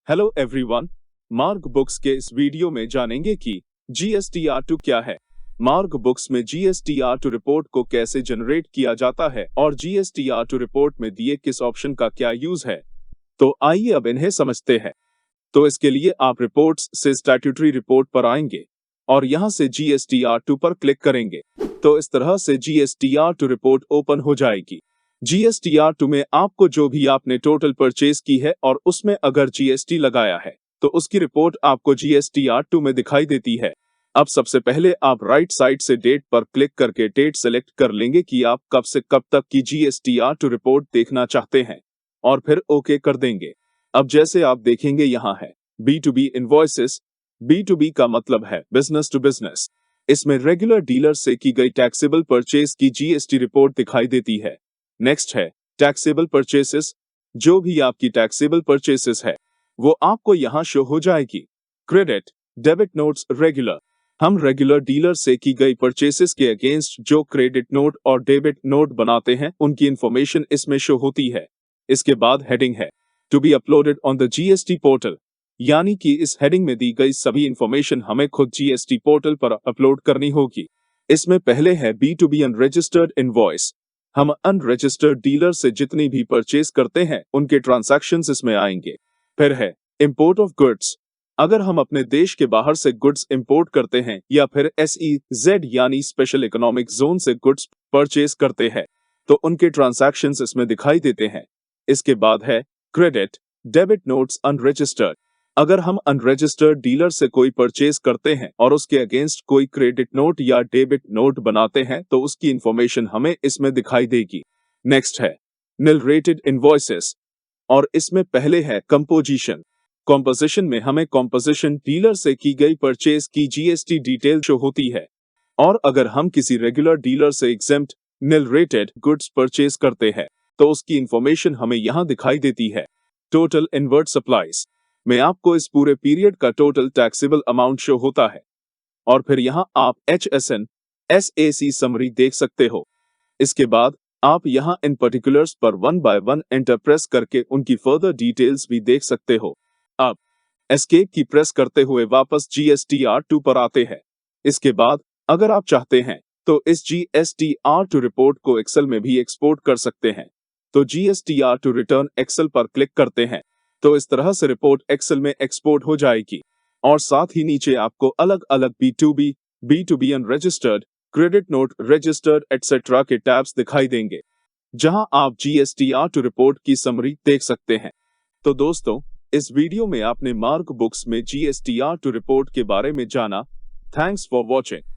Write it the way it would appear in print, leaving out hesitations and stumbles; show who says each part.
Speaker 1: Hello everyone, mark books के इस video में जानेंगे कि GSTR2 क्या है, मार्क बुक्स में GSTR2 रिपोर्ट को कैसे जनरेट किया जाता है और GSTR2 रिपोर्ट में दिए किस ऑप्शन का क्या यूज है। तो आइए अब इन्हें समझते हैं। तो इसके लिए आप रिपोर्ट्स से स्टैट्यूटरी रिपोर्ट पर आएंगे और यहां से GSTR2 पर क्लिक करेंगे। तो इस तरह से GSTR2 रिपोर्ट ओपन हो जाएगी। GSTR2 में आपको जो भी आपने टोटल परचेज की है और उसमें अगर GST लगाया है तो उसकी रिपोर्ट आपको GSTR2 में दिखाई देती है। अब सबसे पहले आप राइट साइड से डेट पर क्लिक करके डेट सेलेक्ट कर लेंगे कि आप कब से कब तक की GSTR2 रिपोर्ट देखना चाहते हैं और फिर ओके कर देंगे। अब जैसे आप देखेंगे यहाँ है B2B इनवॉइसेस। B2B का मतलब है बिजनेस टू बिजनेस। इसमें रेगुलर डीलर से की गई टैक्सेबल परचेज की GST रिपोर्ट दिखाई देती है। नेक्स्ट है टैक्सेबल परचेसेस। जो भी आपकी टैक्सेबल परचेसेस है वो आपको यहाँ शो हो जाएगी। क्रेडिट डेबिट नोट्स रेगुलर, हम रेगुलर डीलर से की गई परचेसेस के अगेंस्ट जो क्रेडिट नोट और डेबिट नोट बनाते हैं उनकी इंफॉर्मेशन इसमें शो होती है। इसके बाद हेडिंग है to be uploaded on the GST portal, यानी कि इस हेडिंग में दी गई सभी इंफॉर्मेशन हमें खुद GST पोर्टल पर अपलोड करनी होगी। इसमें पहले है B2B अनरजिस्टर्ड इनवॉइस। हम अनरजिस्टर्ड डीलर से जितनी भी परचेज करते हैं उनके ट्रांजैक्शंस इसमें आएंगे। फिर है इंपोर्ट ऑफ गुड्स। अगर हम अपने देश के बाहर से गुड्स इंपोर्ट करते हैं या फिर SEZ यानी स्पेशल इकोनॉमिक जोन से गुड्स परचेज करते हैं तो उनके ट्रांजैक्शंस इसमें दिखाई देते हैं। इसके बाद है क्रेडिट डेबिट नोट्स अनरजिस्टर्ड। अगर हम अनरजिस्टर्ड डीलर से कोई परचेज करते हैं और उसके अगेंस्ट कोई क्रेडिट नोट या डेबिट नोट बनाते हैं तो उसकी इंफॉर्मेशन हमें इसमें दिखाई देगी। नेक्स्ट है निल रेटेड इनवॉइसेस और इसमें पहले है कंपोजिशन। कॉम्पोजिशन में हमें कॉम्पोजिशन डीलर से की गई परचेज की GST डिटेल शो होती है। और अगर हम किसी रेगुलर डीलर से एग्जेम्प्ट निल रेटेड गुड्स परचेज करते हैं तो उसकी इंफॉर्मेशन हमें यहाँ दिखाई देती है। टोटल इनवर्ट सप्लाईज में आपको इस पूरे पीरियड का टोटल टैक्सेबल अमाउंट शो होता है और फिर यहाँ आप HSN SAC समरी देख सकते हो। इसके बाद आप यहाँ इन पर्टिकुलर्स पर 1 बाय 1 एंटर प्रेस करके उनकी फर्दर डिटेल्स भी देख सकते हो। अब एस्केप की प्रेस करते हुए वापस GSTR2 पर आते हैं। इसके बाद अगर आप चाहते हैं तो इस GSTR2 रिपोर्ट को एक्सेल में भी एक्सपोर्ट कर सकते हैं। तो GSTR2 रिटर्न एक्सेल पर क्लिक करते हैं तो इस तरह से रिपोर्ट एक्सेल में एक्सपोर्ट हो जाएगी और साथ ही नीचे आपको अलग अलग B2B unregistered, credit note registered etcetera के टैब्स दिखाई देंगे जहां आप GSTR2 रिपोर्ट की समरी देख सकते हैं। तो दोस्तों, इस वीडियो में आपने मार्क बुक्स में GSTR2 रिपोर्ट के बारे में जाना। Thanks for watching.